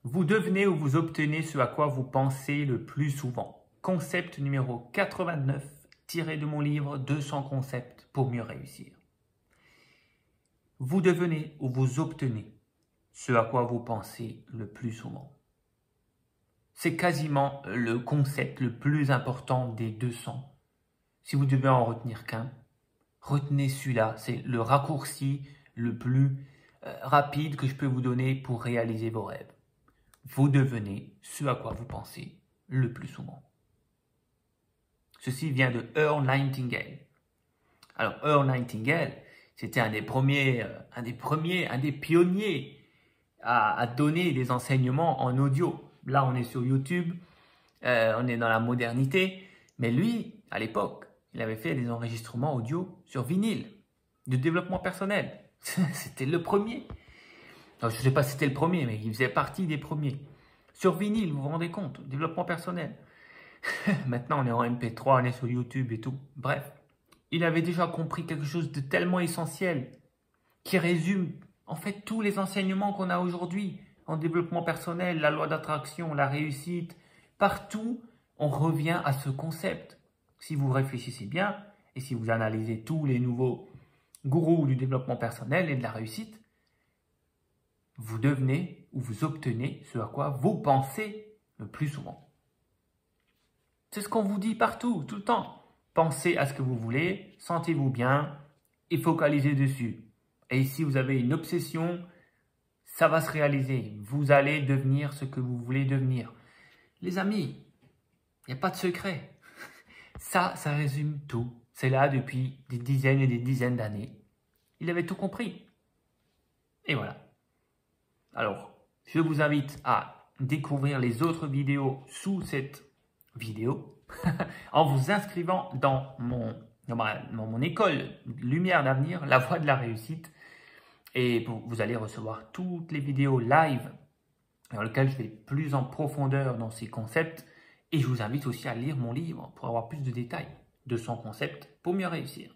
Vous devenez ou vous obtenez ce à quoi vous pensez le plus souvent. Concept numéro 89, tiré de mon livre 200 concepts pour mieux réussir. Vous devenez ou vous obtenez ce à quoi vous pensez le plus souvent. C'est quasiment le concept le plus important des 200. Si vous devez en retenir qu'un, retenez celui-là. C'est le raccourci le plus rapide que je peux vous donner pour réaliser vos rêves. Vous devenez ce à quoi vous pensez le plus souvent. Ceci vient de Earl Nightingale. Alors, Earl Nightingale, c'était un des pionniers à donner des enseignements en audio. Là, on est sur YouTube, on est dans la modernité. Mais lui, à l'époque, il avait fait des enregistrements audio sur vinyle, de développement personnel. C'était le premier. Alors, je ne sais pas si c'était le premier, mais il faisait partie des premiers. Sur vinyle, vous vous rendez compte, développement personnel. Maintenant, on est en MP3, on est sur YouTube et tout. Bref, il avait déjà compris quelque chose de tellement essentiel qui résume en fait tous les enseignements qu'on a aujourd'hui en développement personnel, la loi d'attraction, la réussite. Partout, on revient à ce concept. Si vous réfléchissez bien et si vous analysez tous les nouveaux gourous du développement personnel et de la réussite, vous devenez ou vous obtenez ce à quoi vous pensez le plus souvent. C'est ce qu'on vous dit partout, tout le temps. Pensez à ce que vous voulez, sentez-vous bien et focalisez dessus. Et si vous avez une obsession, ça va se réaliser. Vous allez devenir ce que vous voulez devenir. Les amis, il n'y a pas de secret. Ça résume tout. C'est là depuis des dizaines et des dizaines d'années. Il avait tout compris. Et voilà. Alors, je vous invite à découvrir les autres vidéos sous cette vidéo en vous inscrivant dans mon école Lumière d'avenir, la voie de la réussite. Et vous allez recevoir toutes les vidéos live dans lesquelles je vais plus en profondeur dans ces concepts. Et je vous invite aussi à lire mon livre pour avoir plus de détails. 200 concepts pour mieux réussir.